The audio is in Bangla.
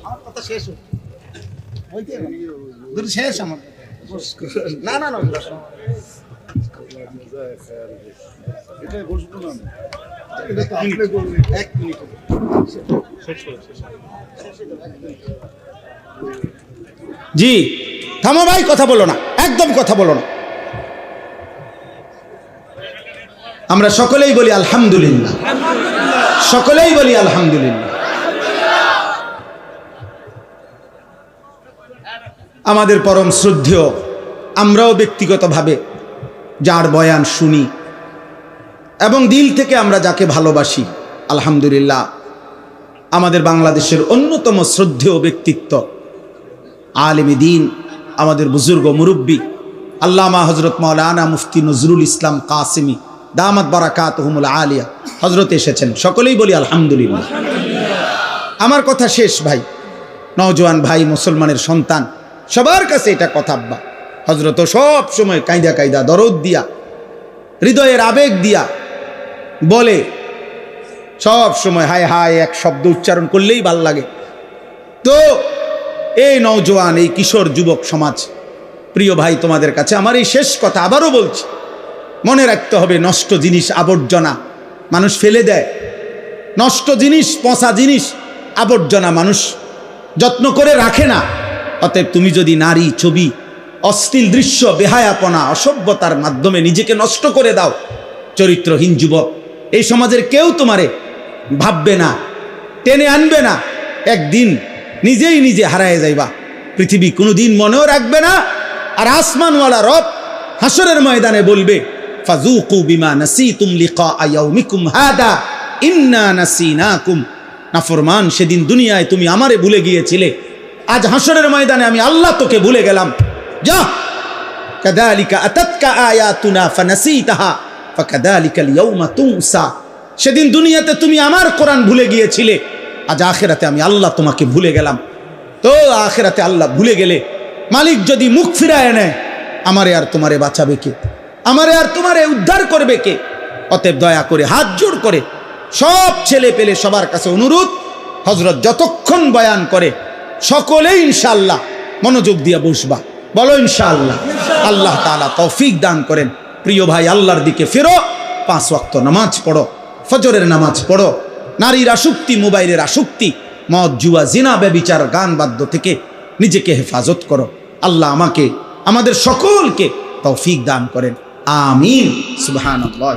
আমার কথা শেষ শেষ আমার না না না এক মিনিট জি থামো ভাই, কথা বলো না, একদম কথা বলো না। আমরা সকলেই বলি আলহামদুলিল্লাহ, সকলেই বলি আলহামদুলিল্লাহ। আমাদের পরম শ্রদ্ধেয়, আমরাও ব্যক্তিগতভাবে যার বয়ান শুনি এবং দিল থেকে আমরা যাকে ভালোবাসি, আলহামদুলিল্লাহ আমাদের বাংলাদেশের অন্যতম শ্রদ্ধেয় ব্যক্তিত্ব, আলেম দ্বীন, আমাদের বুজুর্গ মুরব্বী আল্লামা হযরত মাওলানা মুফতি নজরুল ইসলাম কাসেমি দামাত বারাকাতুহুমুল আলিয়া হযরত এসেছেন, সকলেই বলি আলহামদুলিল্লাহ। আমার কথা শেষ ভাই, নওজোয়ান ভাই, মুসলমানের সন্তান, সবার কাছে এটা কথা আব্বা। হযরত সব সময় কায়দা কায়দা দরদ দিয়া, হৃদয়ের আবেগ দিয়া বলে, সব সময় হায় হায় এক শব্দ উচ্চারণ করলেই ভাল লাগে। তো এই নওজোয়ান, এই কিশোর যুবক সমাজ, প্রিয় ভাই, তোমাদের কাছে আমার এই শেষ কথা আবারও বলছি, মনে রাখতে হবে নষ্ট জিনিস, আবর্জনা মানুষ ফেলে দেয়, নষ্ট জিনিস, পচা জিনিস, আবর্জনা মানুষ যত্ন করে রাখে না। অতএব তুমি যদি নারী, ছবি, অশ্লীল দৃশ্য, বেহায়াপনা, অসভ্যতার মাধ্যমে নিজেকে নষ্ট করে দাও, চরিত্রহীন যুবক, এই সমাজের কেউ তোমারে ভাববে না, টেনে আনবে না, একদিন নিজেই নিজে হারায় যাইবা। পৃথিবী কোনোদিন মনেও রাখবে না। আর আসমানওয়ালা রব হাসরের ময়দানে বলবে, ফাযুকু বিমা নাসিতুম লিকা ইয়াউমিকুম হাদা ইন্না নাসিনাকুম। নাফরমান, সেদিন দুনিয়ায় তুমি আমারে ভুলে গিয়েছিলে, আজ হাসরের ময়দানে আমি আল্লাহ তোকে ভুলে গেলাম। যা, কাযালিকা আতাতকা আয়াতুনা ফানাসিতাহা ফাকাযালিকাল ইয়াউমা তুনসা। সেদিন দুনিয়াতে তুমি আমার কোরআন ভুলে গিয়েছিলে, আজ আখিরাতে আমি আল্লাহ তোমাকে ভুলে গেলাম। তো আখিরাতে আল্লাহ ভুলে গেলে মালিক যদি মুখ ফিরায় নেয়, আমারে আর তোমারে বাঁচাবে কে? আমারে আর তোমারে উদ্ধার করবে কে? অতএব দয়া করে হাত জোড় করে সব ছেলে পেলে সবার কাছে অনুরোধ, হযরত যতক্ষণ বয়ান করে সকলেই ইনশাআল্লাহ মনোযোগ দিয়ে বসবা। বলো ইনশাআল্লাহ। আল্লাহ তাআলা তৌফিক দান করেন। প্রিয় ভাই, আল্লাহর দিকে ফেরো, 5 ওয়াক্ত নামাজ পড়ো, ফজরের নামাজ পড়ো, নারীর আসক্তি, মোবাইলের আসক্তি, মদ, জুয়া, জিনা, ব্যভিচার, গান বাদ্য থেকে নিজেকে হেফাজত করো। আল্লাহ আমাকে, আমাদের সকলকে তৌফিক দান করেন। আমিন। সুবহানাল্লাহ।